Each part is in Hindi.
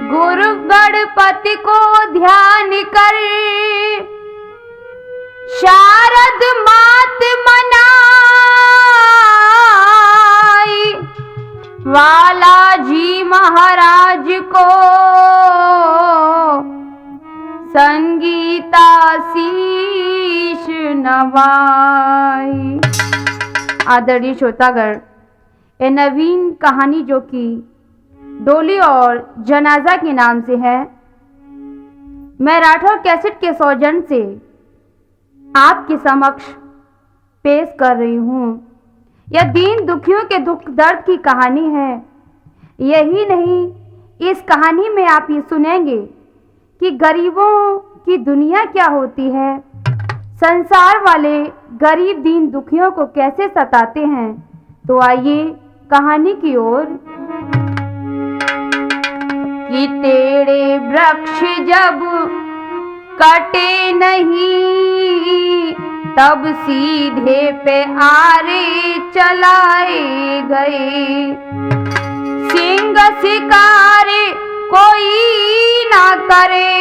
गुरु गणपति को ध्यान कर शारद मात मनाई, वाला जी महाराज को संगीता शीश नवाई। आदरणीय श्रोतागण, ये नवीन कहानी जो कि डोली और जनाजा के नाम से है, मैं राठौर कैसेट के सौजन्य से आपके समक्ष पेश कर रही हूँ। यह दीन दुखियों के दुख दर्द की कहानी है। यही नहीं, इस कहानी में आप ये सुनेंगे कि गरीबों की दुनिया क्या होती है, संसार वाले गरीब दीन दुखियों को कैसे सताते हैं। तो आइए कहानी की ओर। कि तेरे वृक्ष जब कटे नहीं, तब सीधे पे आरे चलाए गए। सिंह शिकार कोई ना करे,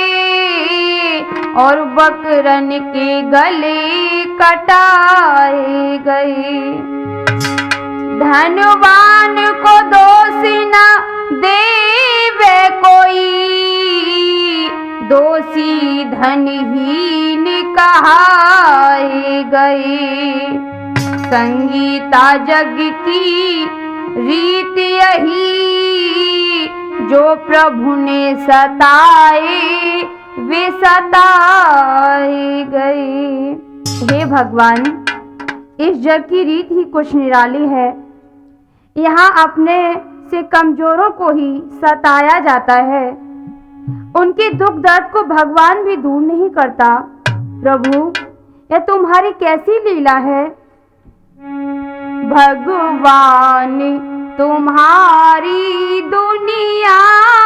और बकरन के गले कटाए गए। धनवान को दोष न देवे कोई, दोषी धनहीन कहाए गए। संगीता जग की रीत यही, जो प्रभु ने सताए वे सताए गए। हे भगवान, इस जग की रीत ही कुछ निराली है। यहाँ अपने से कमजोरों को ही सताया जाता है। उनके दुख दर्द को भगवान भी दूर नहीं करता। प्रभु, यह तुम्हारी कैसी लीला है। भगवान, तुम्हारी दुनिया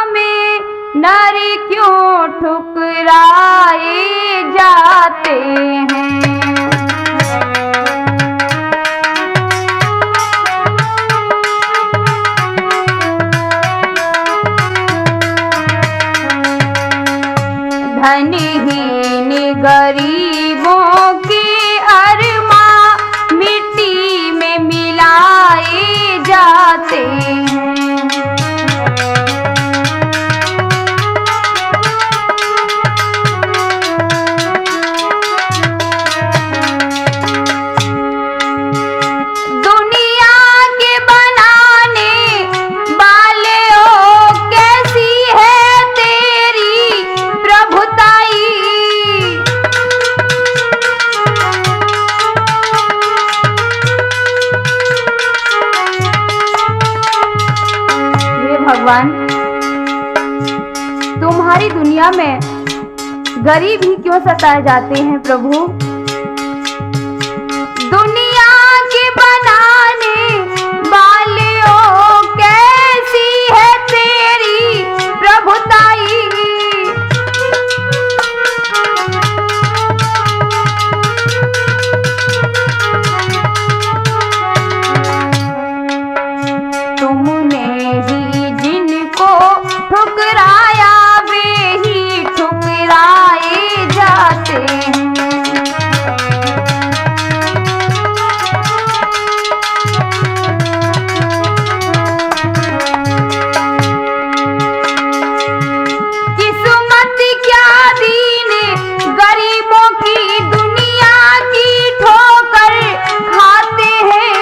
में नर क्यों ठुकराए जाते हैं। धनहीन गरीबों के अरमां मिट्टी में मिलाए जाते हैं। दुनिया के बनाने वाले ओ कैसी है तेरी प्रभुताई। हे भगवान, तुम्हारी दुनिया में गरीब ही क्यों सताए जाते हैं। प्रभु, दुनिया के बनाने वाले ओ कैसी है तेरी प्रभुताई। तुमने ही जिनको ठुकराया वे ही ठुकराए जाते हैं। किस्मत क्या दीन गरीबों की दुनिया की ठोकर खाते हैं।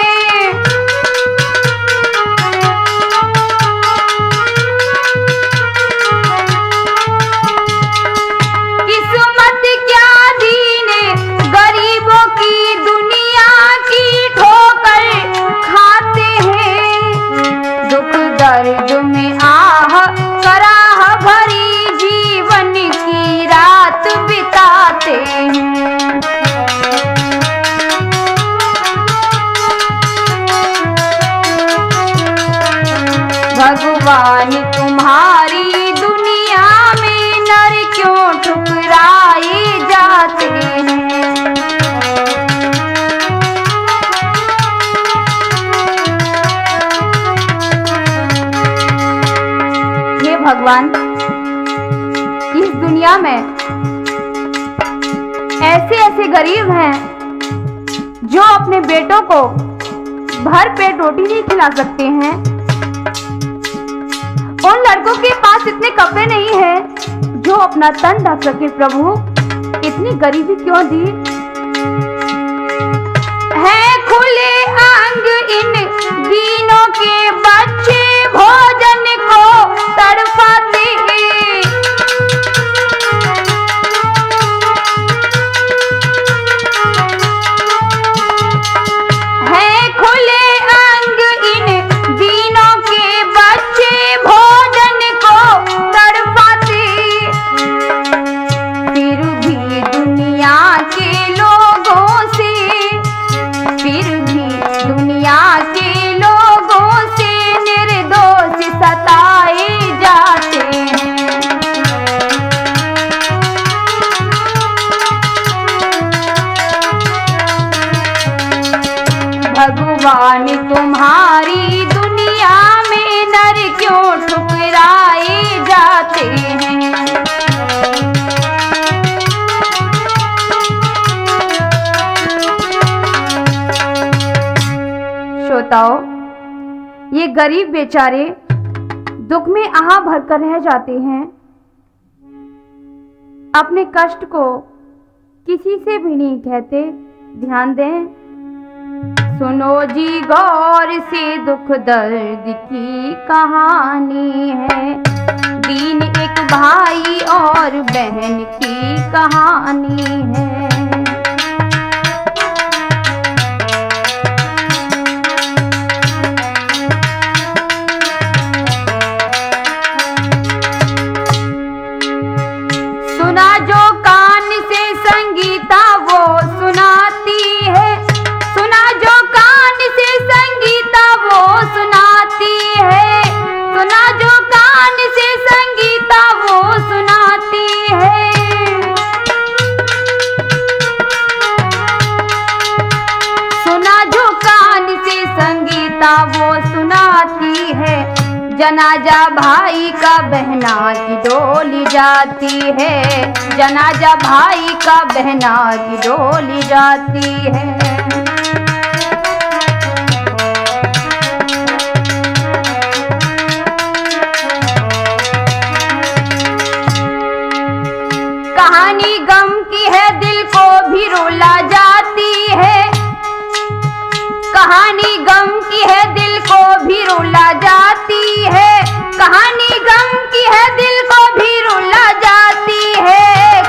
किस्मत क्या दीन गरीबों की दुनिया की ठोकर खाते हैं। दुख दर्द में आह कराह भरी जीवन की रात बिताते हैं। भगवान, तुम्हारी दुनिया में नर क्यों ठुकराए जाते हैं। हे भगवान, इस दुनिया में ऐसे ऐसे गरीब हैं जो अपने बेटों को भर पेट रोटी नहीं खिला सकते हैं। उन लड़कों के पास इतने कपड़े नहीं हैं जो अपना तन ढक सके। प्रभु, इतनी गरीबी क्यों दी? है खुले अंग इन दीनों के बच्चे भोजन को तड़पाते। है खुले अंग इन दीनों के बच्चे भोजन को तड़पाते। फिर भी दुनिया के लोगों से, फिर भी दुनिया के लोगों से निर्दोष सताए जाते हैं। भगवान तुम्हारी दुनिया में नर क्यों ठुकराए जाते हैं? श्रोताओ, ये गरीब बेचारे दुख में आह भरकर रह जाते हैं। अपने कष्ट को किसी से भी नहीं कहते। ध्यान दें, सुनो जी गौर से दुख दर्द की कहानी है। दीन एक भाई और बहन की कहानी है। सुना जो कान से संगीता वो सुनाती है। सुना जो कान से संगीता वो सुनाती है। सुना जो कान से संगीता वो सुनाती है। सुना जो कान से संगीता वो सुनाती है। जनाजा भाई का बहना की डोली जाती है। जनाजा भाई का बहना की डोली जाती है। कहानी गम की है, दिल को भी रुला जाती है। कहानी गम की है, दिल को भी रुला जाती है। कहानी गम की है, दिल को भी रुला जाती है।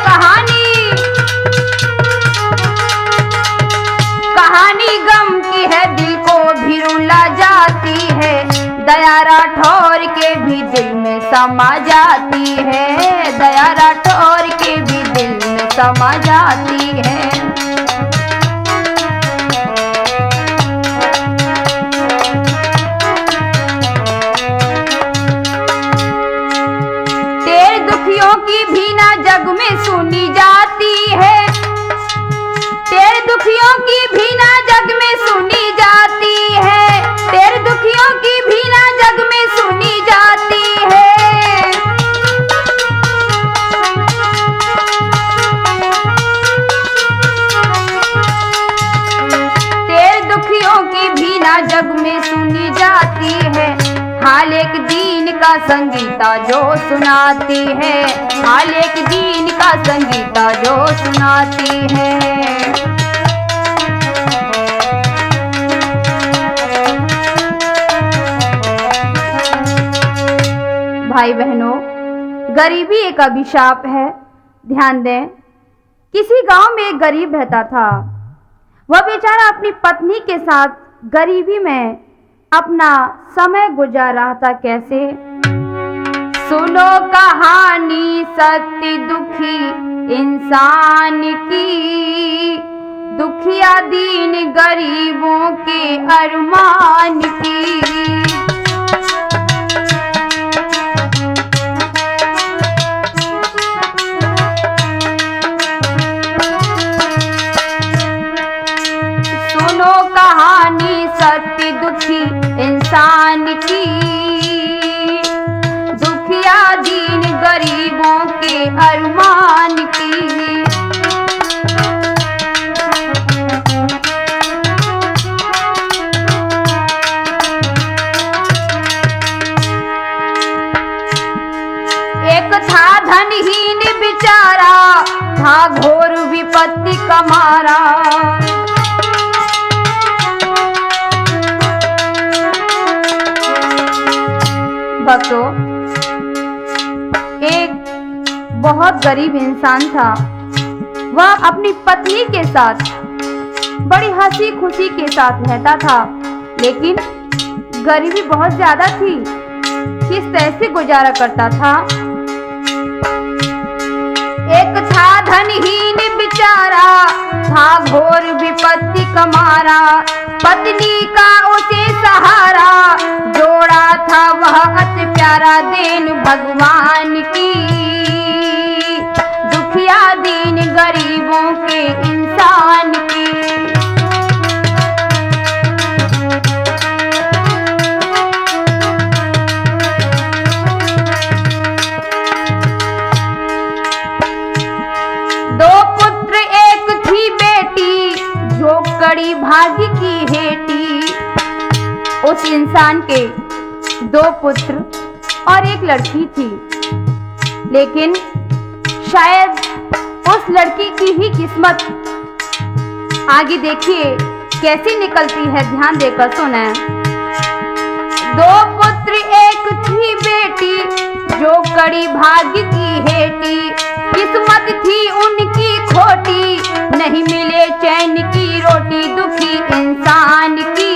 कहानी गम की है, दिल को भी रुला जाती है। दया राठौर के भी दिल में समा जाती है। दया राठौर के भी दिल में समा जाती है। की भी ना जग में सुनी जाती है। तेरे दुखियों की भी ना जग में सुनी जाती है। तेरे दुखियों की भी ना जग में सुनी जाती है। तेरे दुखियों की भी ना जग में सुनी जाती है। हाल एक दीन का संगीता जो सुनाती है। हाल एक दीन का संगीता जो सुनाती है। भाई बहनों, गरीबी एक अभिशाप है। ध्यान दें, किसी गांव में एक गरीब रहता था। वह बेचारा अपनी पत्नी के साथ गरीबी में अपना समय गुजार रहा था। कैसे? सुनो कहानी सत्य दुखी इंसान की। दुखिया दीन गरीबों के अरमान की। सुनो कहानी सत्य दुखी इंसान की। दुखिया दीन गरीबों के था घोर विपत्ति का मारा। भक्तों, एक बहुत गरीब इंसान था। वह अपनी पत्नी के साथ बड़ी हंसी खुशी के साथ रहता था, लेकिन गरीबी बहुत ज्यादा थी। किस तरह से गुजारा करता था? एक था धनहीन बेचारा, था घोर विपत्ति का मारा। पत्नी का उसे सहारा, जोड़ा था वह अति प्यारा। देन भगवान की, दुखिया दीन गरीबों के इंसान की। कड़ी भाग्य की हेटी। उस इंसान के 2 पुत्र और 1 लड़की थी, लेकिन शायद उस लड़की की ही किस्मत आगे देखिए कैसी निकलती है, ध्यान देकर सुने। 2 पुत्र 1 थी बेटी, जो कड़ी भाग्य की हेटी। किस्मत थी उनकी खोटी, नहीं मिले चैन की रोटी। दुखी इंसान की,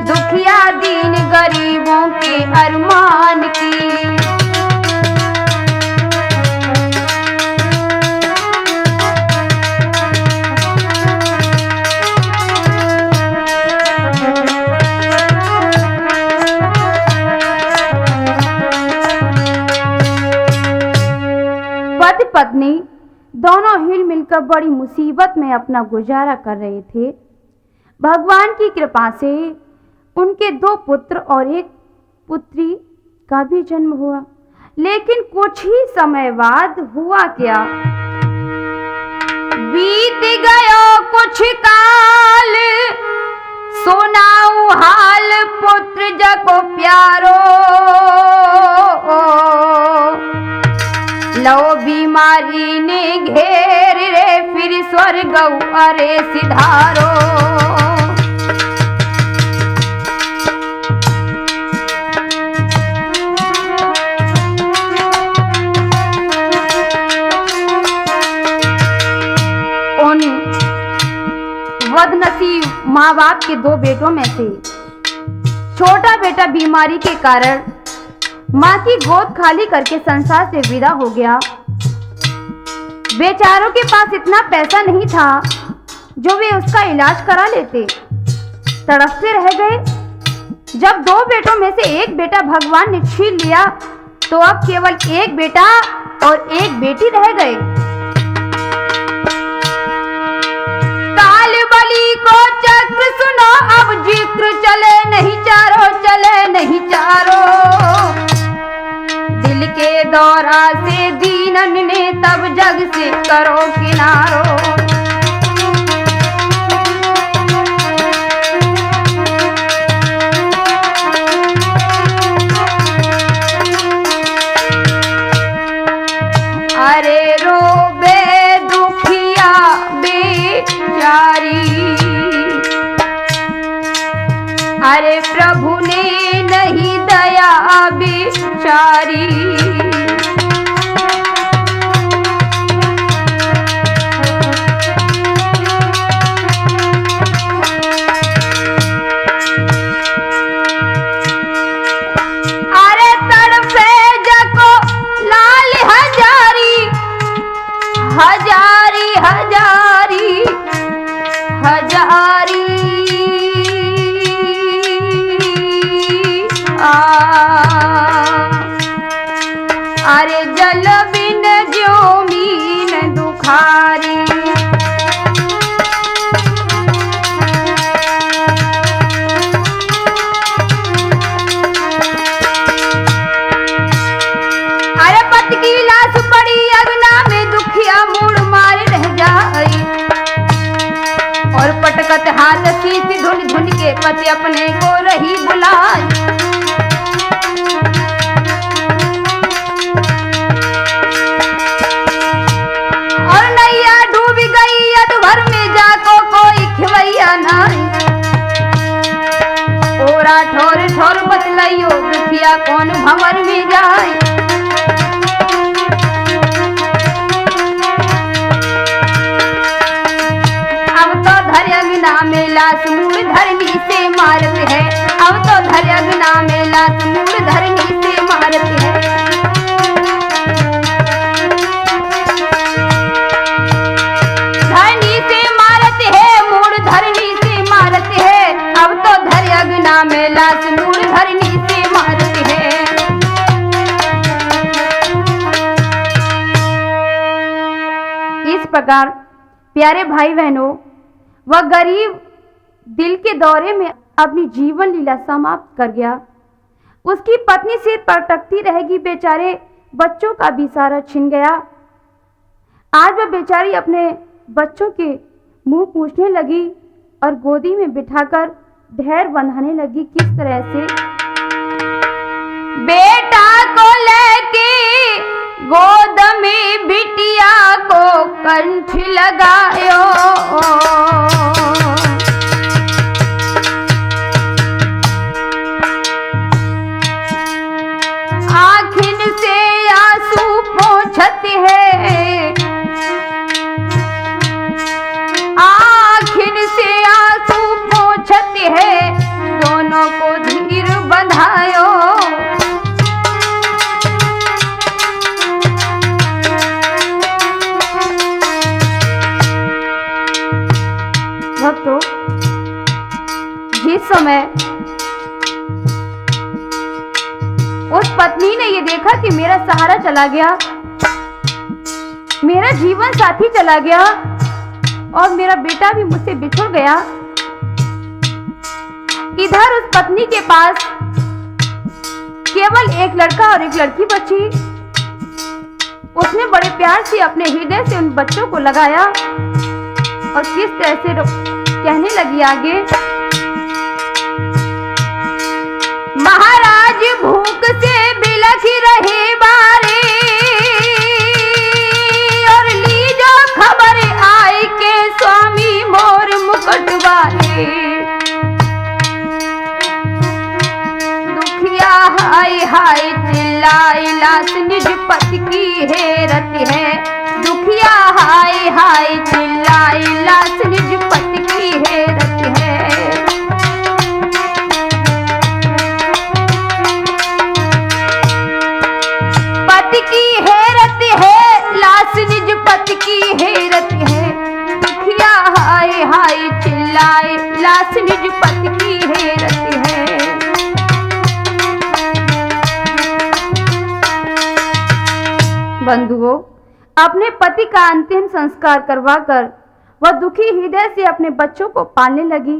दुखिया दीन गरीबों के अरमान की। पति पत्नी दोनों हिल मिलकर बड़ी मुसीबत में अपना गुजारा कर रहे थे। भगवान की कृपा से उनके 2 पुत्र और 1 पुत्री का भी जन्म हुआ, लेकिन कुछ ही समय बाद हुआ क्या? बीत गयो कुछ काल, सुनाऊ हाल पुत्र जको प्यारो। लो बीमारी ने घेर रे, फिर स्वर्ग अरे सिधारो। उन बदनसीब माँ बाप के 2 बेटों में से छोटा बेटा बीमारी के कारण माँ की गोद खाली करके संसार से विदा हो गया। बेचारों के पास इतना पैसा नहीं था जो वे उसका इलाज करा लेते, तड़पते रह गए। जब 2 बेटों में से 1 बेटा भगवान ने छीन लिया, तो अब केवल 1 बेटा और 1 बेटी रह गए। काल बलि को चक्र सुनो, अब जिक्र चले नहीं चारो, चले नहीं चारो। दिल के दौरा से दीनन ने तब जग से करो किनारो। अरे रोबे दुखिया बेचारी, अरे प्रभु ने नहीं दया बेचारी। अरे तड़पे जको लाल हजारी, हजारी हजारी हजारी। अरे जल बिन ज्यों मीन दुखारी। अरे पत की लाश पड़ी अगना में, दुखिया मूड मारे रह जाई। और पटकत हाथ सीधी धुन धुन के पति अपने को रही बुलाई। जाइयो, दुखिया कौन भंवर में जाए। अब तो धर्यग्ना में लाश मूल धरनी से मारत है, अब तो धर्यग्ना में लाश मूल धरनी से मारत है। धरनी से मारत है, मूल धरनी से मारत है, अब तो धर्यग्ना में लाश मूल धरनी से मारत है। इस प्रकार प्यारे भाई बहनों, वह गरीब दिल के दौरे में अपनी जीवन लीला समाप्त कर गया। उसकी पत्नी सिर पर टकती रहेगी, बेचारे बच्चों का भी सारा छिन गया। आज वह बेचारी अपने बच्चों के मुंह पूछने लगी और गोदी में बिठाकर ढेर बंधाने लगी। किस तरह से? बेटा को लेके गोद में बिटिया को कंठ लगायो, आँखिन से आंसू पोंछत है, आँखिन से आंसू पोंछत है, दोनों को धीर बंधायो। भक्तों, जिस समय उस पत्नी ने ये देखा कि मेरा सहारा चला गया, मेरा जीवन साथी चला गया और मेरा बेटा भी मुझसे बिछुड़ गया, इधर उस पत्नी के पास केवल एक लड़का और एक लड़की बची। उसने बड़े प्यार से अपने हृदय से उन बच्चों को लगाया और किस तरह से कहने लगी आगे। महाराज भूख से बिलख रहे बारे, और लीजो खबर आए के स्वामी मोर मुकुट वाले। दुखिया हाय हाय चिल्लाए, लाश निज पति की हेरत है। दुखिया हाय हाय चिल्लाए, लाश निज पति की हेरत है। पति की हेरत है, लाश निज पति की हेरत है। दुखिया हाय हाय चिल्लाए, लाश निज पति की हेरत है। बंधुओं, अपने पति का अंतिम संस्कार करवाकर वह दुखी हृदय से अपने बच्चों को पालने लगी।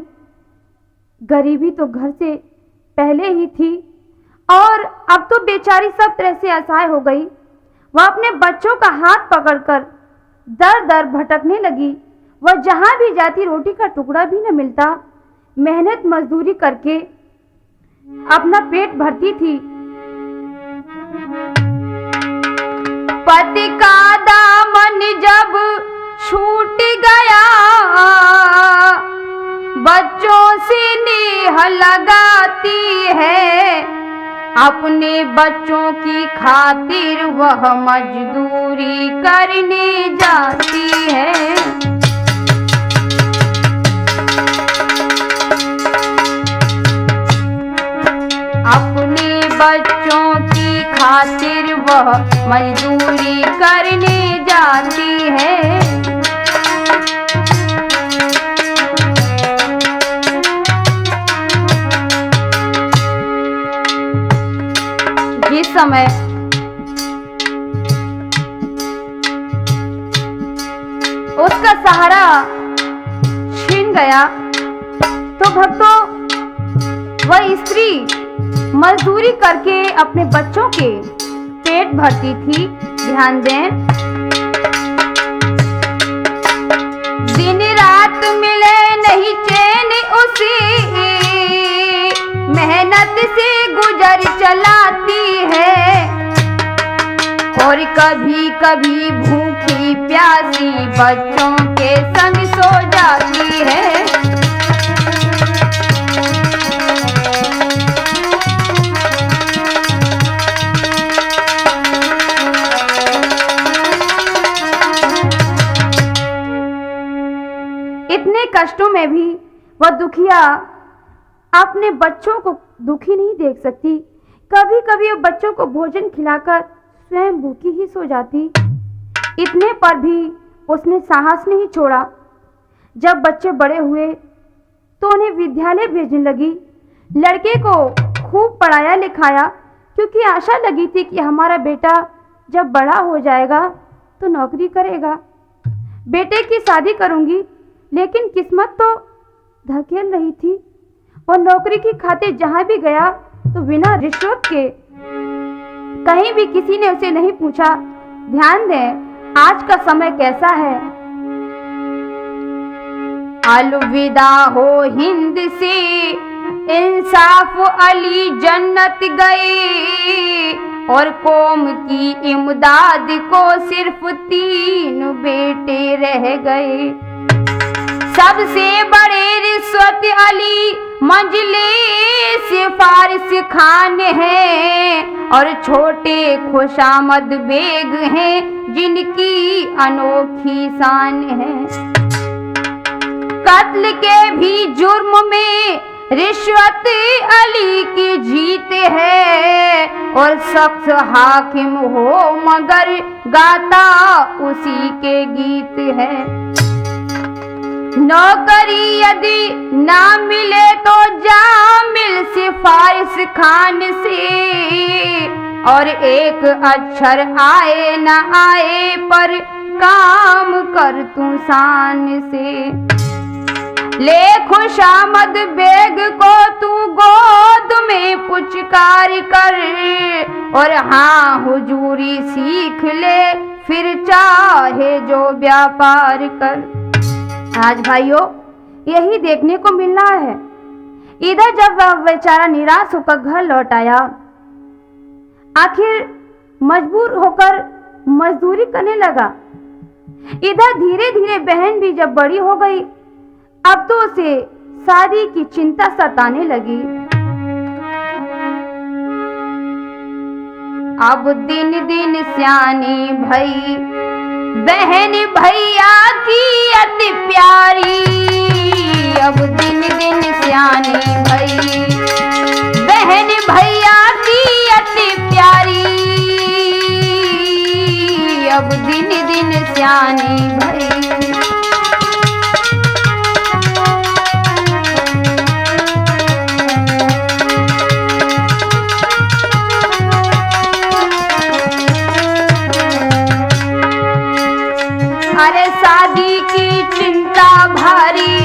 गरीबी तो घर से पहले ही थी और अब तो बेचारी सब तरह से असहाय हो गई। वह अपने बच्चों का हाथ पकड़कर दर दर भटकने लगी। वह जहां भी जाती रोटी का टुकड़ा भी न मिलता। मेहनत मजदूरी करके अपना पेट भरती थी। पति का दामन जब छूट गया, बच्चों से नेह लगाती है। अपने बच्चों की खातिर वह मजदूरी करने जाती है। अपने बच्चों की खातिर वह मजदूरी करने जाती है। जिस समय उसका सहारा छीन गया तो भक्तों, वह स्त्री मजदूरी करके अपने बच्चों के पेट भरती थी। ध्यान दें, दिन रात मिले नहीं चैन उसे, मेहनत से गुजर चलाती है। और कभी कभी भूखी प्यासी बच्चों के संग सो जाती है। कष्टों में भी वह दुखिया अपने बच्चों को दुखी नहीं देख सकती। कभी कभी वह बच्चों को भोजन खिलाकर स्वयं भूखी ही सो जाती। इतने पर भी उसने साहस नहीं छोड़ा। जब बच्चे बड़े हुए तो उन्हें विद्यालय भेजने लगी। लड़के को खूब पढ़ाया लिखाया, क्योंकि आशा लगी थी कि हमारा बेटा जब बड़ा हो जाएगा तो नौकरी करेगा। बेटे की शादी करूंगी, लेकिन किस्मत तो धकेल रही थी। और नौकरी की खातिर जहां भी गया तो बिना रिश्वत के कहीं भी किसी ने उसे नहीं पूछा। ध्यान दें आज का समय कैसा है। अलविदा हो हिंद से इंसाफ अली जन्नत गए, और कौम की इमदाद को सिर्फ 3 बेटे रह गए। सबसे बड़े रिश्वत अली मंजले सिफारिश खान हैं, और छोटे खुशामद बेग हैं जिनकी अनोखी शान है। कत्ल के भी जुर्म में रिश्वत अली की जीत है, और सख्त हाकिम हो मगर गाता उसी के गीत है। नौकरी यदि ना मिले तो जामिल सिफारिश खान से, और एक अक्षर आए न आए पर काम कर तू शान से। ले खुशामद बेग को तू गोद में पुचकार कर, और हाँ हुजूरी सीख ले फिर चाहे जो व्यापार कर। आज भाइयों यही देखने को मिल रहा है। इधर जब वह बेचारा निराश होकर घर लौट आया, आखिर मजबूर होकर मजदूरी करने लगा। इधर धीरे धीरे बहन भी जब बड़ी हो गई, अब तो उसे शादी की चिंता सताने लगी। अब दिन दिन सियानी भई बहन भैया की अति प्यारी, अब दिन दिन सियानी भई बहन भैया की अति प्यारी, अब दिन दिन सियानी भई। अरे शादी की चिंता भारी,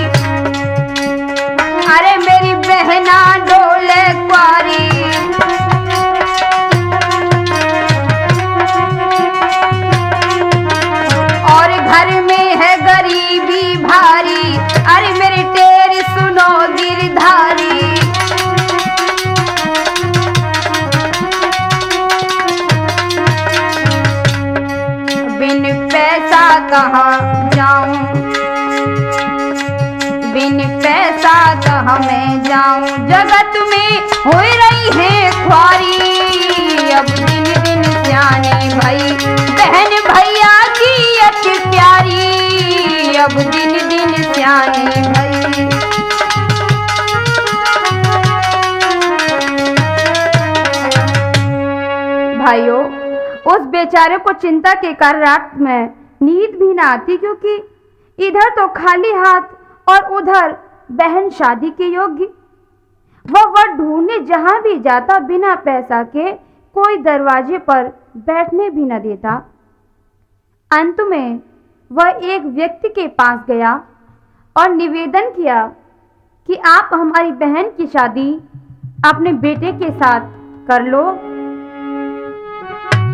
अरे मेरी बहना डोले क्वारी, और घर में है गरीबी भारी, अरे मेरी टेरी सुनो गिरधारी। बिन पैसा कहाँ जाऊं, बिन पैसा कहाँ मैं जाऊं, जगत में हो रही है ख्वारी, अब दिन दिन सियानी भई बहन भैया की अति प्यारी, अब दिन दिन सियानी भई। भाइयों उस बेचारे को चिंता के कारण रात में नींद भी ना आती, क्योंकि इधर तो खाली हाथ और उधर बहन शादी के योग्य। वह ढूंढने जहां भी जाता बिना पैसा के कोई दरवाजे पर बैठने भी न देता। अंत में वह एक व्यक्ति के पास गया और निवेदन किया कि आप हमारी बहन की शादी अपने बेटे के साथ कर लो।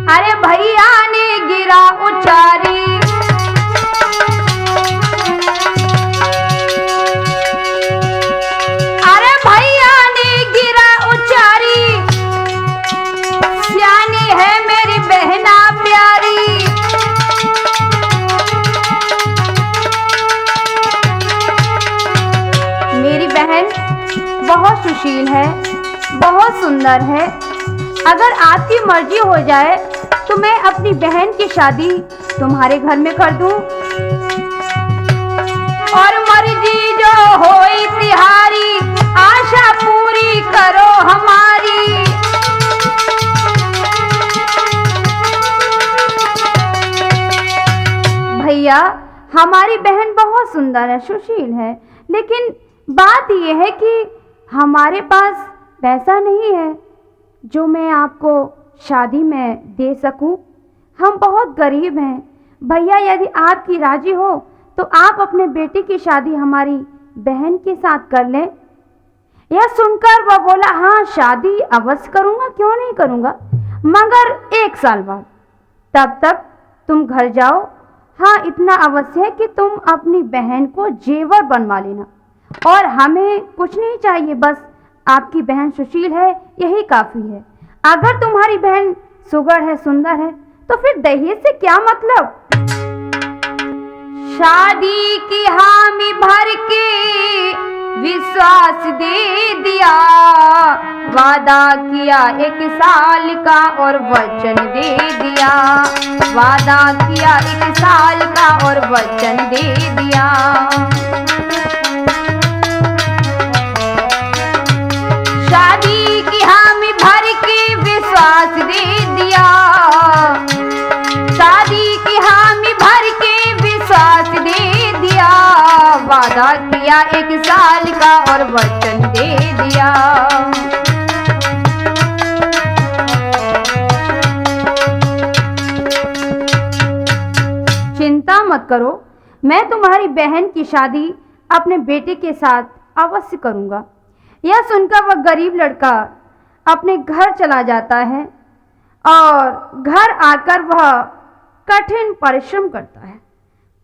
अरे भैया ने गिरा उचारी, अरे भैया ने गिरा उचारी, सियानी है मेरी बहना प्यारी। मेरी बहन बहुत सुशील है, बहुत सुंदर है। अगर आपकी मर्जी हो जाए तो मैं अपनी बहन की शादी तुम्हारे घर में कर दूं, और मर जी जो होई तिहारी, आशा पूरी करो हमारी। भैया, हमारी बहन बहुत सुंदर है, सुशील है, लेकिन बात यह है कि हमारे पास पैसा नहीं है जो मैं आपको शादी में दे सकूं। हम बहुत गरीब हैं। भैया, यदि आपकी राजी हो तो आप अपने बेटे की शादी हमारी बहन के साथ कर लें। यह सुनकर वह बोला, हाँ शादी अवश्य करूँगा, क्यों नहीं करूँगा, मगर 1 साल बाद। तब तक तुम घर जाओ। हाँ, इतना अवश्य है कि तुम अपनी बहन को जेवर बनवा लेना, और हमें कुछ नहीं चाहिए, बस आपकी बहन सुशील है, यही काफ़ी है। अगर तुम्हारी बहन सुघड़ है, सुंदर है, तो फिर दहेज से क्या मतलब। शादी की हामी भर के विश्वास दे दिया, वादा किया 1 साल का और वचन दे दिया। वादा किया 1 साल का और वचन दे दिया। शादी की हामी भर के विश्वास दे दिया। शादी की हामी भर के विश्वास दे दिया। वादा किया 1 साल का और वचन दे दिया। चिंता मत करो, मैं तुम्हारी बहन की शादी अपने बेटे के साथ अवश्य करूंगा। यह सुनकर वह गरीब लड़का अपने घर चला जाता है और घर आकर वह कठिन परिश्रम करता है।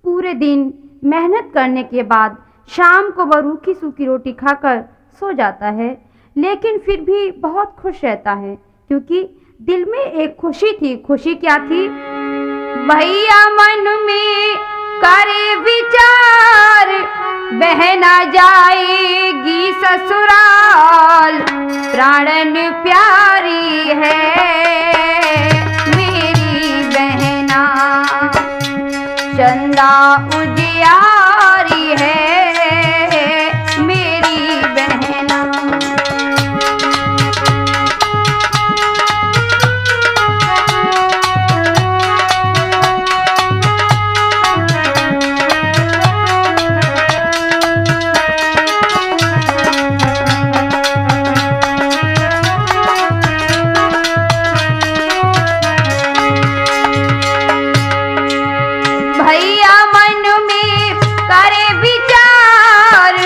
पूरे दिन मेहनत करने के बाद शाम को वह रूखी सूखी रोटी खाकर सो जाता है, लेकिन फिर भी बहुत खुश रहता है, क्योंकि दिल में एक खुशी थी। खुशी क्या थी? भैया मन में करे विचार, बहना जाएगी ससुराल, प्राणन प्यारी है मेरी बहना, चंदा उजियारी है मेरी बहना। भैया मन में करे विचार,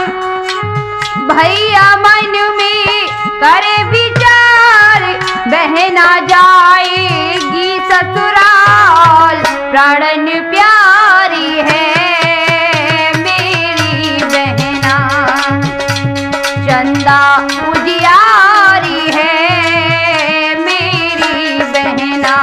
भैया मन में करे विचार, बहना जाएगी ससुराल, प्राणन प्यारी है मेरी बहना, चंदा उजियारी है मेरी बहना।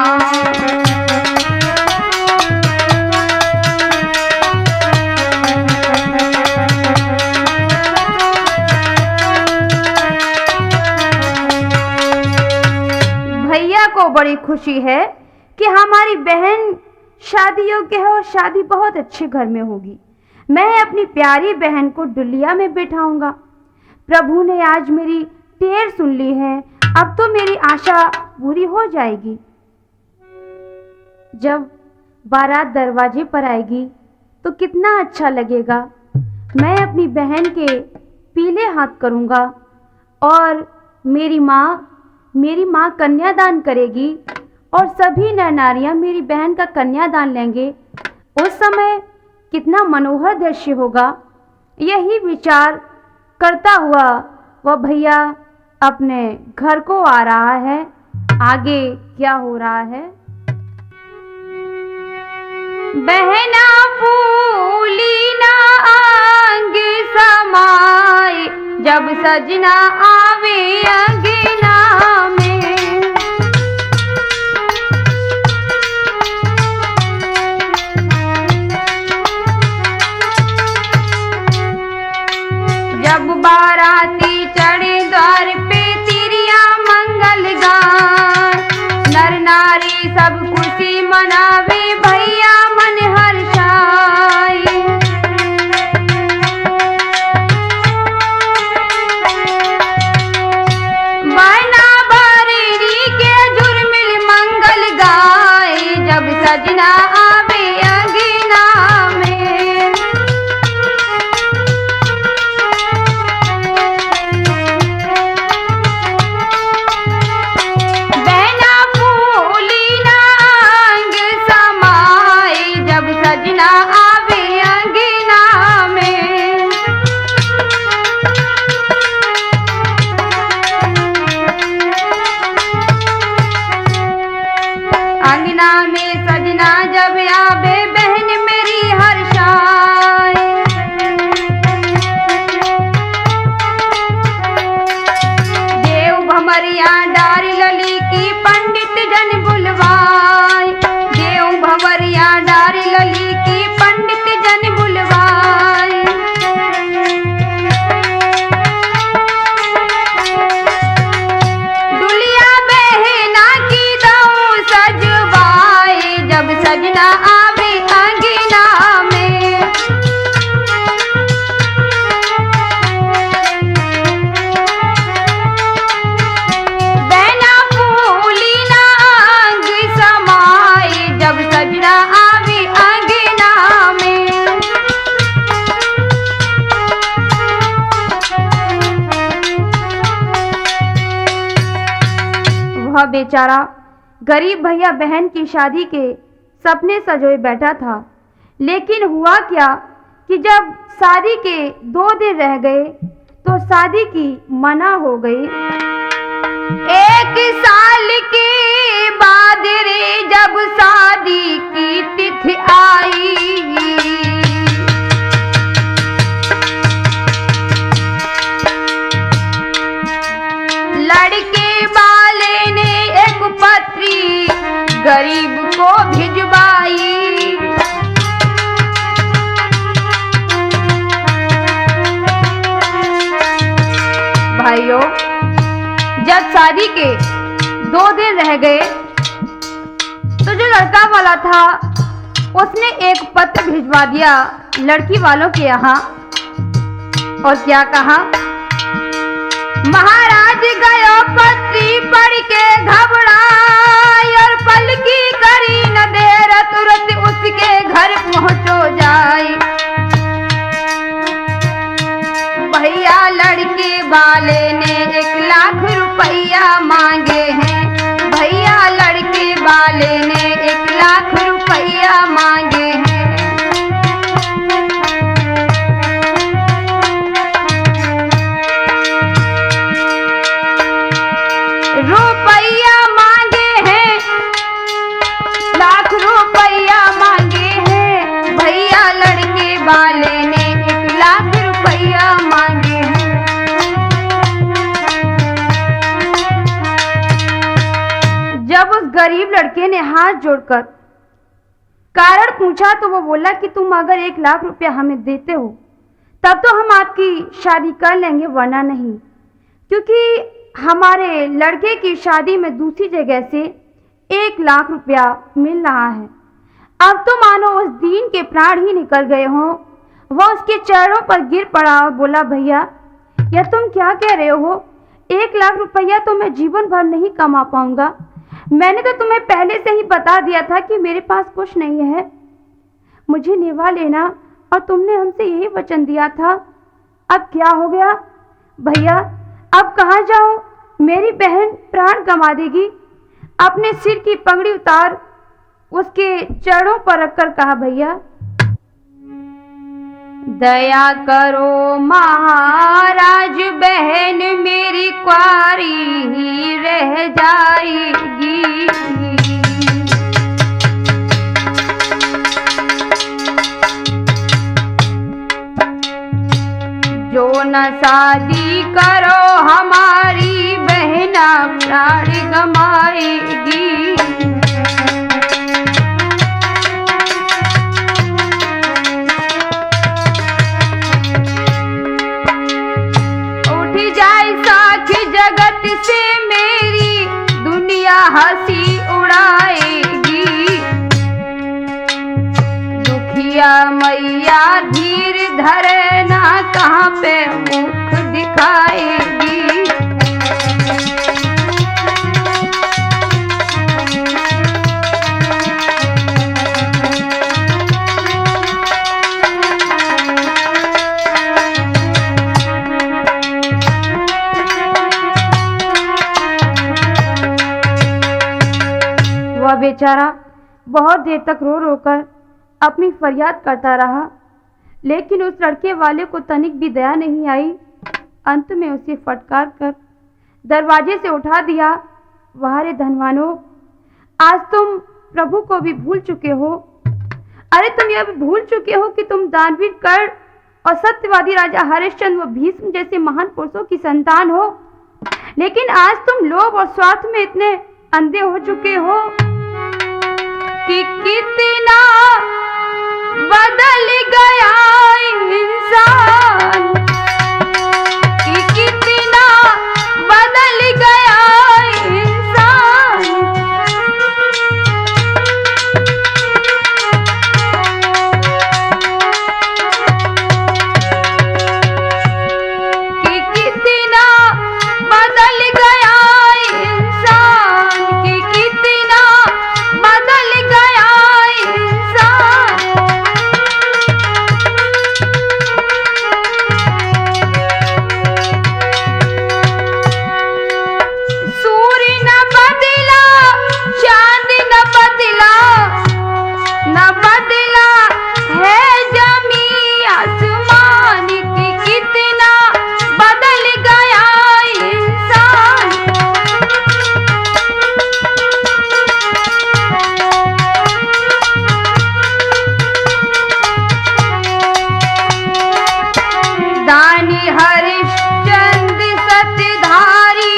भैया को बड़ी खुशी है कि हमारी बहन शादी योग्य है और शादी बहुत अच्छे घर में होगी। मैं अपनी प्यारी बहन को डुलिया में बिठाऊंगा। प्रभु ने आज मेरी टेर सुन ली है, अब तो मेरी आशा पूरी हो जाएगी। जब बारात दरवाजे पर आएगी तो कितना अच्छा लगेगा। मैं अपनी बहन के पीले हाथ करूंगा और मेरी माँ कन्यादान करेगी और सभी नर नारियां मेरी बहन का कन्यादान लेंगे। उस समय कितना मनोहर दृश्य होगा। यही विचार करता हुआ वह भैया अपने घर को आ रहा है। आगे क्या हो रहा है? बहना फूली ना आंग समाए, जब सजना आवे अंगना में, जब बाराती चढ़े द्वार पे तिरिया मंगल गान, नर नारी सब खुशी मनावे भैया मन हर्षाए। अंगना में सजना जब आवे बहन मेरी हर्षाए। देव भंवरिया डारी लली की पंडित जन बुलवाए। देव भंवरिया डारी लली की पंडित जन बुलवाए। दुलिया बहना की दऊ सजवाए जब सजना आवे अंगना में। बहना फूली ना अंग समाए जब सजना आवे अंगना में। वह बेचारा गरीब भैया बहन की शादी के सपने सजोए बैठा था, लेकिन हुआ क्या कि जब शादी के 2 दिन रह गए तो शादी की मना हो गई। 1 साल के बाद रे जब शादी की तिथि आई। लड़के वाले ने एक पत्री गरीब को भिजवाई। भाइयों, जब शादी के 2 दिन रह गए तो जो लड़का वाला था उसने एक पत्र भिजवा दिया लड़की वालों के यहाँ। और क्या कहा? महाराज गयो पत्री पढ़ के घबराए और पलकी करी न देर तुरंत उसके घर पहुंचो जाए। भैया लड़के वाले ने 1 लाख रुपया मांगे हैं। भैया लड़के वाले ने 1 लाख रुपया मांगे हैं। रुपया मांगे हैं, लाख रुपया मांगे हैं। भैया लड़के वाले ने 1 लाख रुपया मांगे हैं। जब उस गरीब लड़के ने हाथ जोड़कर कारण पूछा तो वो बोला कि तुम अगर 1 लाख रुपया हमें देते हो तब तो हम आपकी शादी कर लेंगे, वरना नहीं, क्योंकि हमारे लड़के की शादी में दूसरी जगह से 1 लाख रुपया मिल रहा है। अब तो मानो उस दीन के प्राण ही निकल गए हों। वह उसके चरणों पर गिर पड़ा और बोला, भैया यह तुम क्या कह रहे हो? 1 लाख रुपया तो मैं जीवन भर नहीं कमा पाऊंगा। मैंने तो तुम्हें पहले से ही बता दिया था कि मेरे पास कुछ नहीं है, मुझे निभा लेना, और तुमने हमसे यही वचन दिया था। अब क्या हो गया भैया? अब कहाँ जाऊं? मेरी बहन प्राण गंवा देगी। अपने सिर की पगड़ी उतार उसके चरणों पर रखकर कहा, भैया दया करो महाराज, बहन मेरी कुंवारी ही रह जाएगी। जो न शादी करो हमारी बहना प्राण गमाएगी। उठ जाए साखी जगत से मेरी, दुनिया हंसी उड़ाएगी। दुखिया मैया धीर धरना, कहाँ पे मुख दिखाएगी। वह बेचारा बहुत देर तक रो रो कर अपनी फरियाद करता रहा, लेकिन उस लड़के वाले को तनिक भी दया नहीं आई। अंत में उसे फटकार कर दरवाजे से उठा दिया। वाह रे धनवानों, आज तुम प्रभु को भी भूल चुके हो। अरे तुम यह भी भूल चुके हो कि तुम दानवीर कर्ण और सत्यवादी राजा हरिश्चंद्र व भीष्म जैसे महान पुरुषों की संतान हो, लेकिन आज तुम लोभ और स्वार्थ में इतने अंधे हो चुके हो कि कितना बदल गया इंसान, कि कितना बदल गया इंसान। कि कितना बदल गया इंसान, कि कितना बदल गया इंसान। सूर्य न बदला, चांद न बदला, न बदला है जमी आसमान, की कितना बदल गया इंसान। दानी हरिश्चंद्र सत्यधारी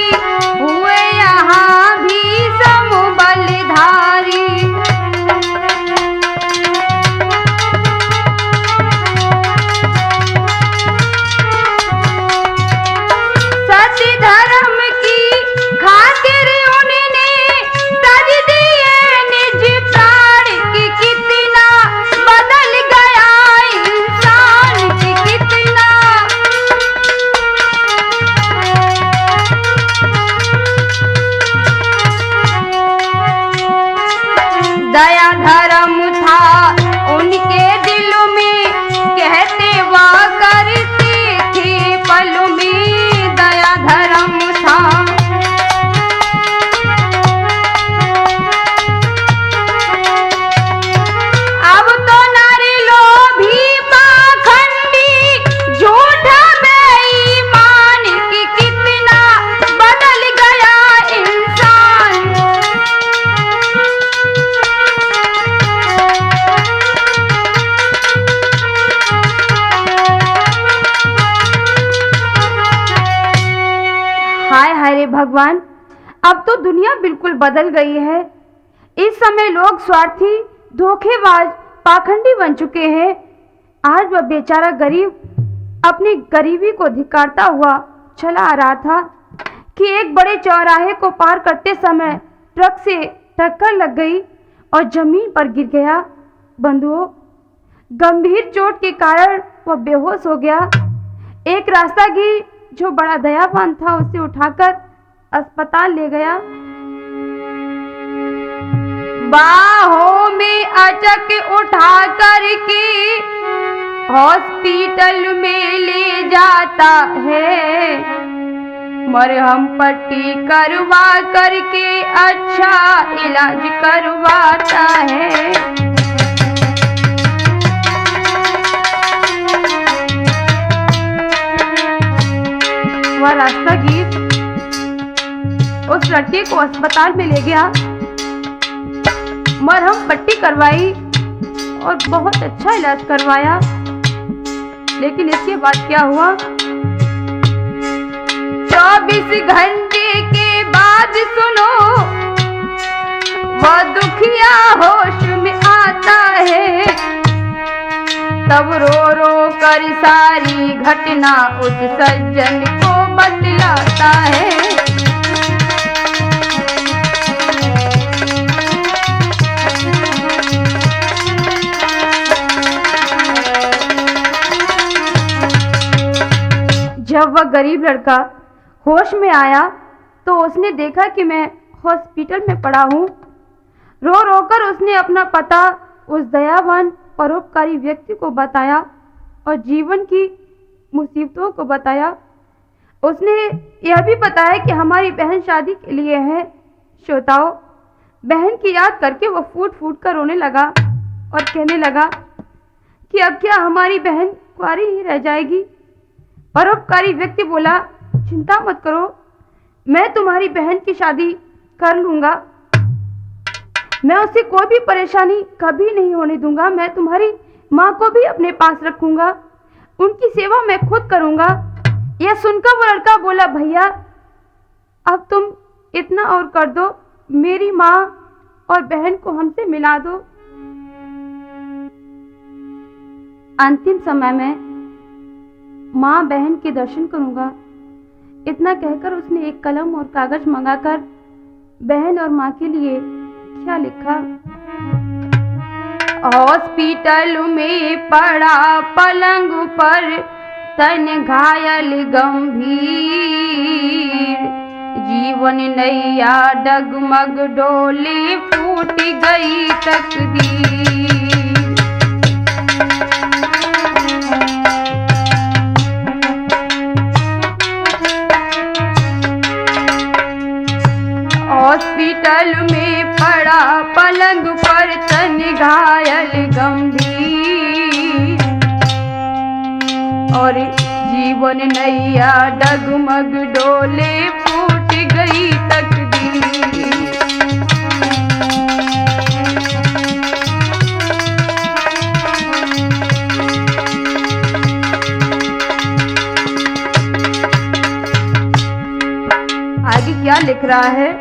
हुए यहाँ भी समबलधारी। सत्य धर्म की खातिर उन्होंने तज दिए निज प्राण, की कितना बदल गया इंसान, की कितना। दया धर्म था उनके दिल में, कहते वह करते थे पल में। दया धर्म था। अब तो नारी लोभी पाखंडी झूठा बेईमान, की कितना बदल गया इंसान। हाय हाय रे भगवान, अब तो दुनिया बिल्कुल बदल गई है। इस समय लोग स्वार्थी, धोखेबाज, पाखंडी बन चुके हैं। आज वह बेचारा गरीब अपनी गरीबी को धिक्कारता हुआ चला आ रहा था कि एक बड़े चौराहे को पार करते समय ट्रक से टक्कर लग गई और जमीन पर गिर गया। बंधुओं, गंभीर चोट के कारण वह बेहोश हो गया। एक रास्तागीर जो बड़ा दयावान था उसे उठाकर अस्पताल ले गया। बाहों में अचक उठा करके हॉस्पिटल में ले जाता है, मरहम पट्टी करवा करके अच्छा इलाज करवाता है। वह रास्तागीर उस लड़के को अस्पताल में ले गया, मरहम पट्टी करवाई और बहुत अच्छा इलाज करवाया। लेकिन इसके बाद क्या हुआ? 24 घंटे के बाद सुनो, वह दुखिया होश में आता है। तब रो रो कर सारी घटना उस सज्जन को बतलाता है। जब वह गरीब लड़का होश में आया तो उसने देखा कि मैं हॉस्पिटल में पड़ा हूँ। रो रो कर उसने अपना पता उस दयावान परोपकारी व्यक्ति को बताया और जीवन की मुसीबतों को बताया। उसने यह भी बताया कि हमारी बहन शादी के लिए है। श्रोताओं, बहन की याद करके वो फूट फूट कर रोने लगा और कहने लगा कि अब क्या हमारी बहन कुंवारी ही रह जाएगी। परोपकारी व्यक्ति बोला, चिंता मत करो, मैं तुम्हारी बहन की शादी कर लूंगा। मैं उसे कोई भी परेशानी कभी नहीं होने दूंगा। मैं तुम्हारी माँ को भी अपने पास रखूंगा, उनकी सेवा मैं खुद करूंगा। यह सुनकर वो लड़का बोला, भैया अब तुम इतना और कर दो, मेरी माँ और बहन को हमसे मिला दो। अंतिम समय में माँ बहन के दर्शन करूंगा। इतना कहकर उसने एक कलम और कागज मंगाकर बहन और माँ के लिए क्या लिखा। हॉस्पिटल में पड़ा पलंग पर तन घायल गंभीर, जीवन नैया डगमग डोले फूट गई तकदीर। हॉस्पिटल में पड़ा पलंग पर तन घायल गंभीर, और जीवन नैया डगमग डोले फूट गई तकदीर। आगे क्या लिख रहा है।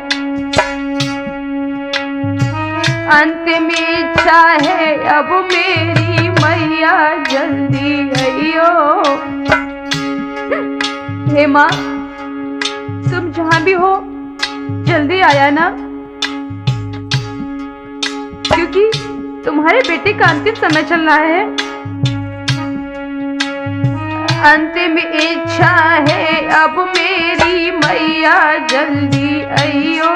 अंत में इच्छा है अब मेरी मैया जल्दी आइयो। हे माँ, तुम जहां भी हो जल्दी आया ना, क्योंकि तुम्हारे बेटे का अंतिम समय चल रहा है। अंतिम इच्छा है अब मेरी मैया जल्दी आइयो,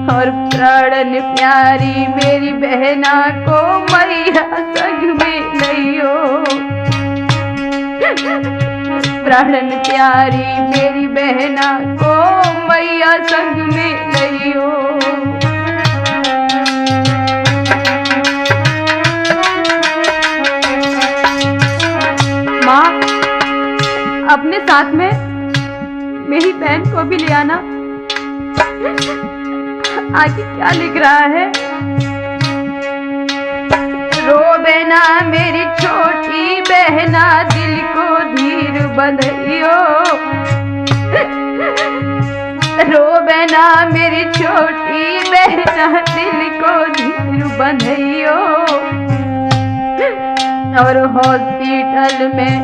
और प्राणन प्यारी मेरी बहना को मैया संग में लइयो। प्राणन प्यारी मेरी बहना को मैया संग में लइयो। माँ, अपने साथ में मेरी बहन को भी ले आना। आगे क्या लिख रहा है। रोबे ना मेरी छोटी बहना, दिल को धीर बंधियो। रोबे ना मेरी छोटी बहना, दिल को धीर बंधियो, और हॉस्पिटल में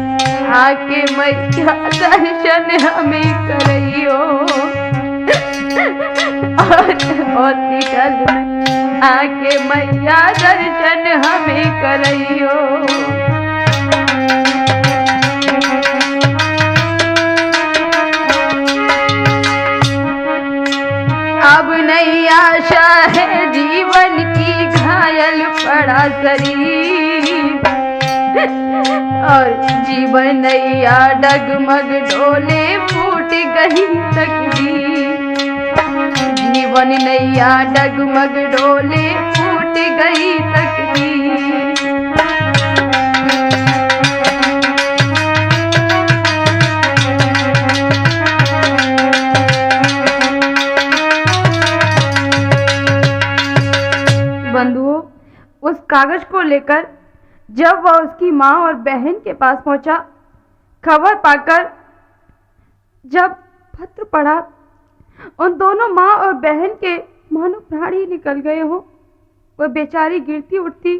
आके मैया दर्शन हमें करियो। हॉस्पिटल में आके मैया दर्शन हमें करियो। अब नई आशा है जीवन की, घायल पड़ा शरीर, और जीवन नैया डगमग डोले फूट गई तकदीर। जीवन नैया डगमग डोले फूट गई तकदीर। बंधुओं, उस कागज को लेकर जब वह उसकी माँ और बहन के पास पहुंचा, खबर पाकर जब पत्र पढ़ा, उन दोनों माँ और बहन के मानो प्राण ही निकल गए हो। वह बेचारी गिरती उठती,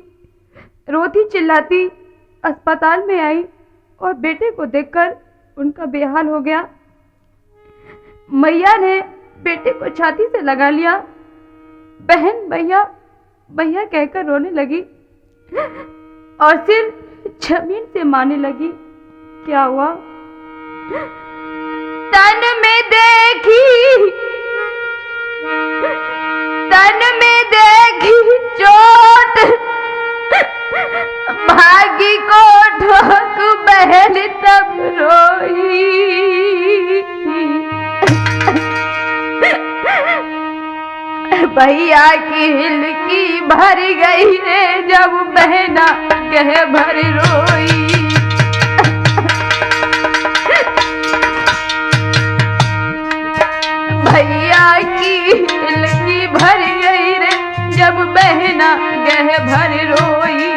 रोती चिल्लाती अस्पताल में आई, और बेटे को देखकर उनका बेहाल हो गया। मैया ने बेटे को छाती से लगा लिया। बहन भैया भैया कहकर रोने लगी, और सिर जमीन से मारने लगी। क्या हुआ? तन में देखी चोट, भागी को ठोक बहन तब रोई। भैया की हिलकी भर गई रे, जब बहना कह भर रोई। भैया की हिलकी भर गई रे जब बहना गह भर रोई।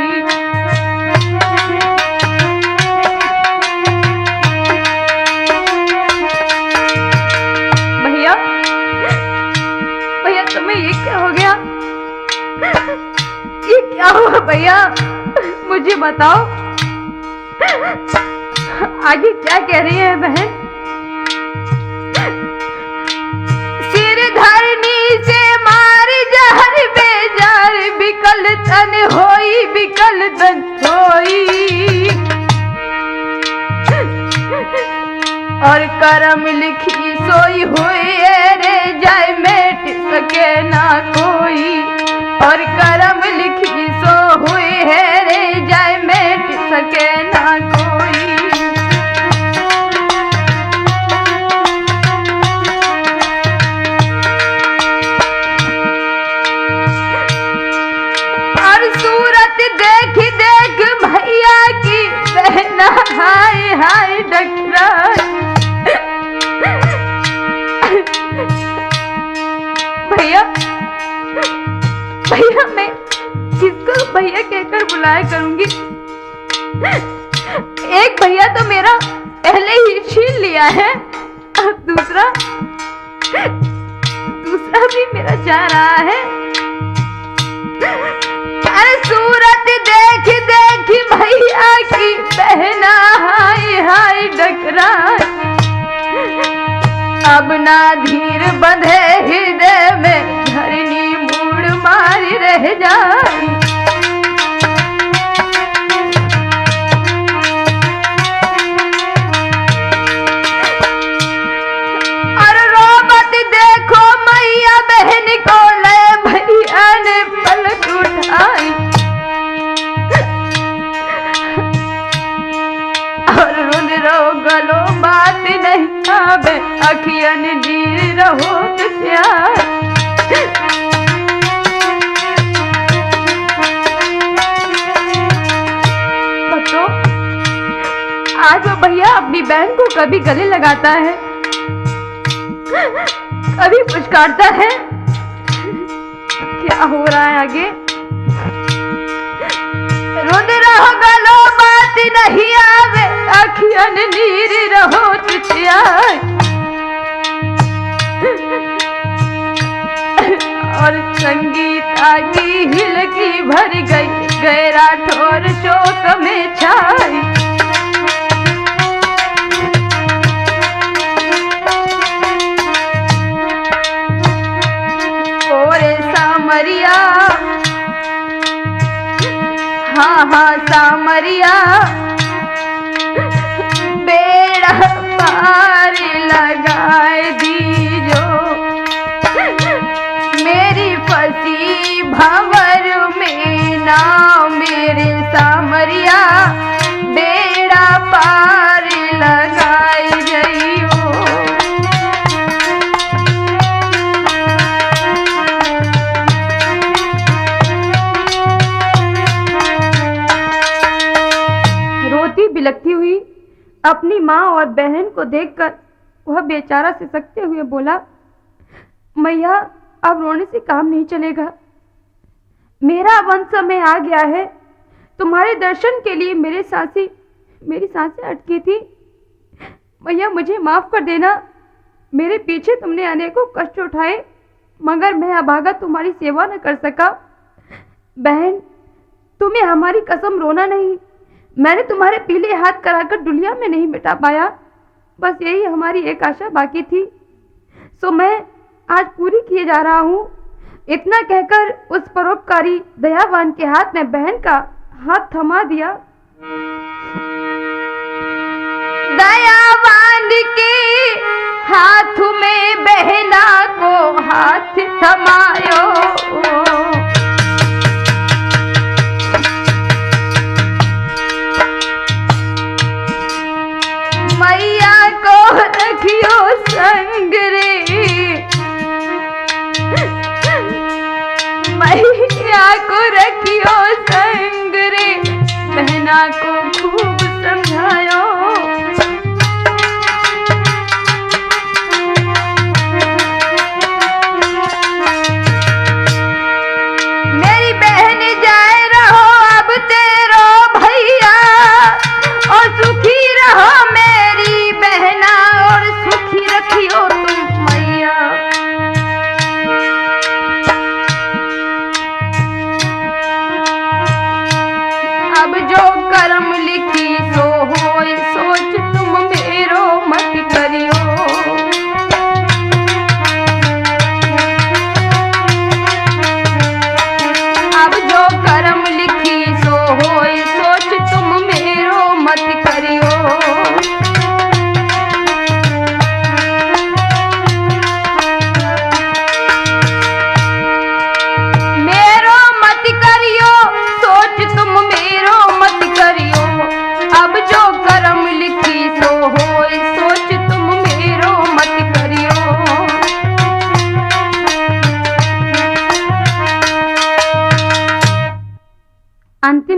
भैया भैया तुम्हें ये क्या हो गया? ये क्या हुआ भैया? मुझे बताओ आगे क्या कह रही है बहन? सिर धरनी से मार जहर बेजार बिकल तन होई बिकल तन होई। और करम लिखी सोई हुई रे जाय मेट सके ना कोई। और करम लिखी सो हुई है रे जाय मेट सके ना कोई। और सूरत देख देख भैया की बहना हाय हाय डकरा। भैया भैया मैं किसको भैया कहकर बुलाया करूंगी? एक भैया तो मेरा पहले ही छीन लिया है, अब दूसरा भी मेरा जा रहा है। अरे सूरत देख देख भैया की बहना हाय हाय डकरा। अब ना धीर बंधे हृदय में धरनी मूड मारी रह जाए। और रोबत देखो मैया बहन को ले भैया ने पलक उठाई। और रुन रो गलो बात नहीं आवे अखियन नीर रहो प्यार। बच्चों आज वो भैया अपनी बहन को कभी गले लगाता है कभी पुचकारता है। क्या हो रहा है आगे? रुन रहो गलो बात नहीं आवे अखियन नीर रहो तुझियार। और संगीता की हिलकी भर गई गहरा ठोर शोक में छाई। ओरे सामरिया हाँ हाँ सामरिया बेड़ा पार लगाए दीजो। मेरी फंसी भंवर में नाव मेरे सामरिया बेड़ा पार लगाए जइयो। रोती बिलखती हुई अपनी माँ और बहन को देखकर वह बेचारा सिसकते हुए बोला, मैया अब रोने से काम नहीं चलेगा। मेरा वन समय आ गया है। तुम्हारे दर्शन के लिए मेरी सांसें अटकी थी। मैया मुझे माफ कर देना। मेरे पीछे तुमने अनेकों कष्ट उठाए मगर मैं अभागा तुम्हारी सेवा न कर सका। बहन तुम्हें हमारी कसम रोना नहीं। मैंने तुम्हारे पीले हाथ कराकर दुनिया में नहीं मिटा पाया। बस यही हमारी एक आशा बाकी थी, सो मैं आज पूरी किए जा रहा हूँ। इतना कहकर उस परोपकारी दयावान के हाथ में बहन का हाथ थमा दिया। दयावान के हाथ में बहना को हाथ थमायो। मैया को रखियो संग रे। मैया को रखियो संग रे। बहना को खूब समझायो।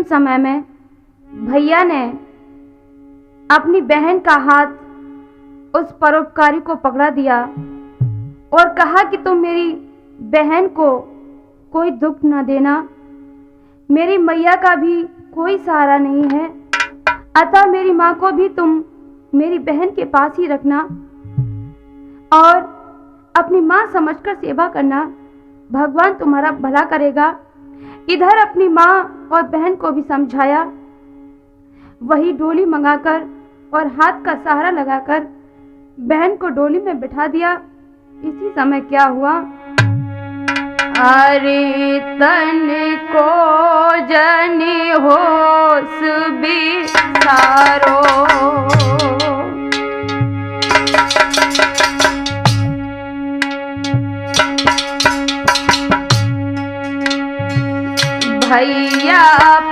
समय में भैया ने अपनी बहन का हाथ उस परोपकारी को पकड़ा दिया और कहा कि तुम मेरी बहन को कोई दुख न देना, मेरी मैया का भी कोई सहारा नहीं है, अतः मेरी माँ को भी तुम मेरी बहन के पास ही रखना और अपनी माँ समझकर सेवा करना, भगवान तुम्हारा भला करेगा। इधर अपनी माँ और बहन को भी समझाया, वही डोली मंगाकर और हाथ का सहारा लगाकर बहन को डोली में बिठा दिया। इसी समय क्या हुआ, अरे तन को जनी होश बिसारो, भैया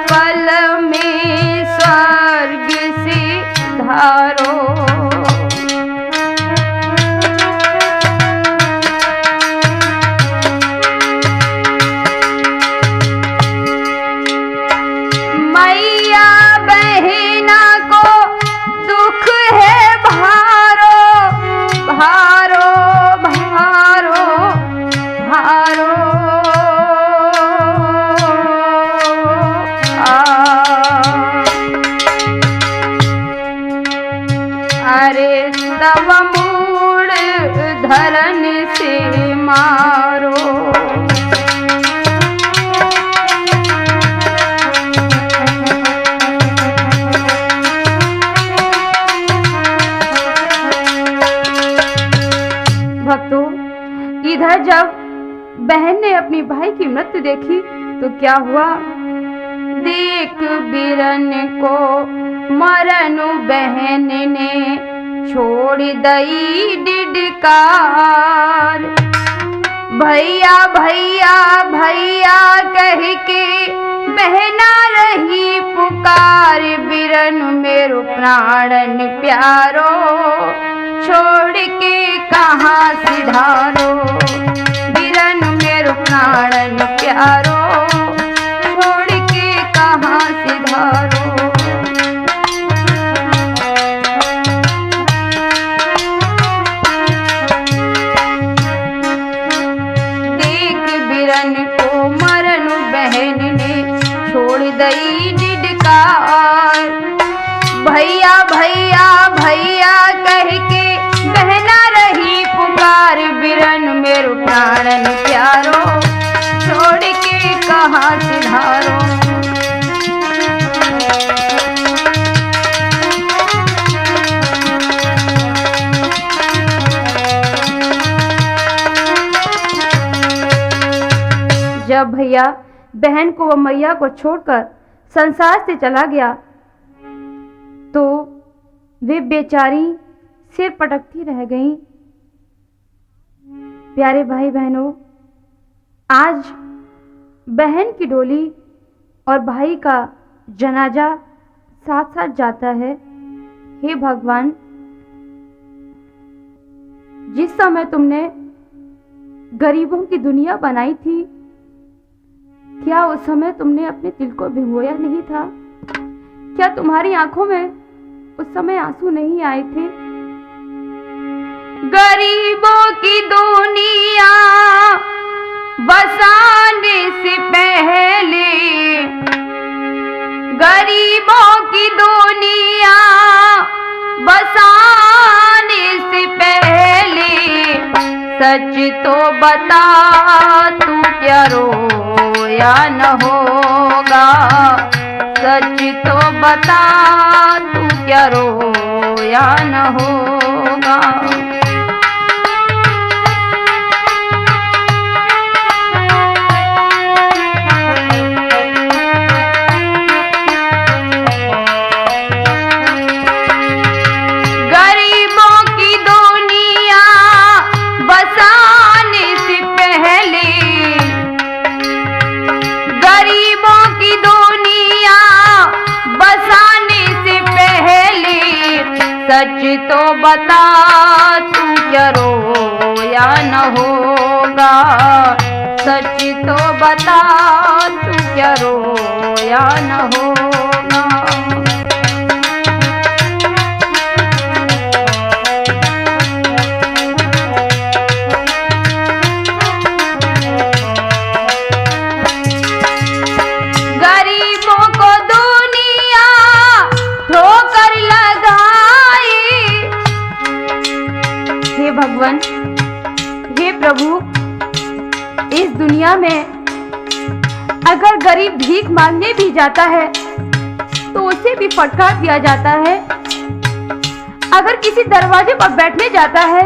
पल में स्वर्ग से धारो, मैया बहना को दुख है भारो, भारो भारो भारो, अरे तब मूड धरन से मारो, भक्तों इधर जब बहन ने अपनी भाई की मृत्यु देखी तो क्या हुआ, देख बिरन को मरनु बहन ने छोड़ दई डिडकार, भैया भैया भैया कह के बहना रही पुकार, बिरन मेरो प्राणन प्यारो छोड़ के कहाँ सिधारो, बिरन मेरो प्राणन प्यारो छोड़ के कहाँ सिधारो। देख बिरन को मरनु बहन ने छोड़ दई डिडकार, भैया भैया भैया कह के बहना रही पुकार, बिरन मेरो प्राणन प्यारो छोड़ के कहाँ सिधारो। जब भैया बहन को व मैया को छोड़कर संसार से चला गया तो वे बेचारी सिर पटकती रह गईं। प्यारे भाई बहनों, आज बहन की डोली और भाई का जनाजा साथ साथ जाता है। हे भगवान, जिस समय तुमने गरीबों की दुनिया बनाई थी, क्या उस समय तुमने अपने दिल को भिगोया नहीं था? क्या तुम्हारी आंखों में उस समय आंसू नहीं आए थे? गरीबों की दुनिया बसाने से पहले, गरीबों की दुनिया बसाने से पहले, सच तो बता तू क्या रोया न होगा, सच तो बता तू क्या रोया न होगा। गरीबों की दुनिया बसाने से पहले, गरीबों की दुनिया बसाने से पहले, सच तो बता तू क्या रोया न होगा, सच तो बता तू क्या रोया या न होगा। गरीबों को दुनिया ठोकर लगाई। हे भगवान, हे प्रभु, इस दुनिया में अगर गरीब भीख मांगने भी जाता है तो उसे भी फटकार दिया जाता है। अगर किसी दरवाजे पर बैठने जाता है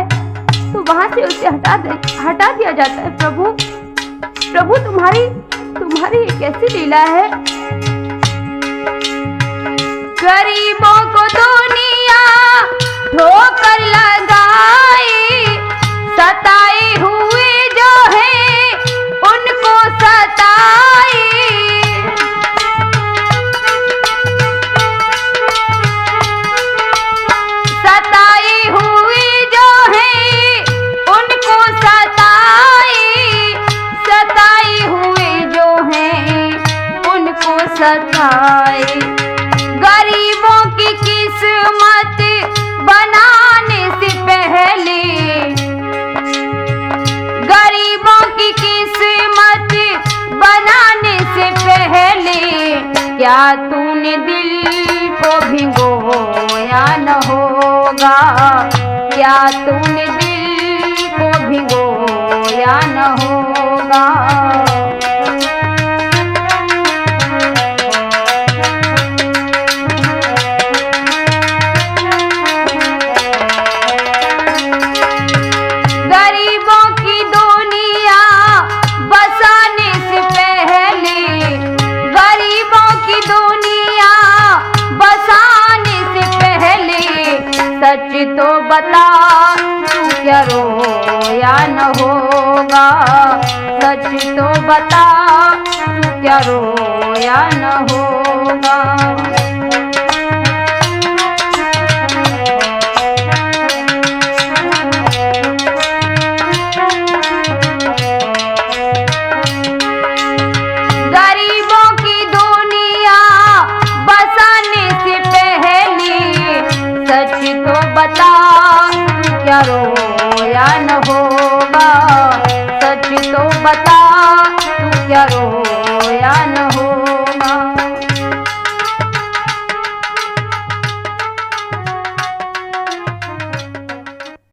तो वहां से उसे हटा दिया जाता है। प्रभु प्रभु, तुम्हारी ये कैसी लीला है। गरीबों को दुनिया ठोकर लगाई, सताए हुए जो है उनको सताई। सताई हुई जो है उनको सताई। सताई हुए जो है उनको सताई। गरीबों की किस्मत बनाने से पहले, गरीबों की किस्मत बनाने से पहले क्या तूने दिल को भिगोया न होगा। क्या तूने दिल को भिगोया न होगा। गरीबों की दुनिया बसाने से पहले, गरीबों की दुनिया बसाने से पहले सच तो बता, तू क्या रोया न होगा। सच तो बता, तू क्या रोया न होगा। गरीबों की दुनिया बसाने से पहले सच तो बता, तू क्या रोया न होगा। सच तो बता, तू क्या रोया न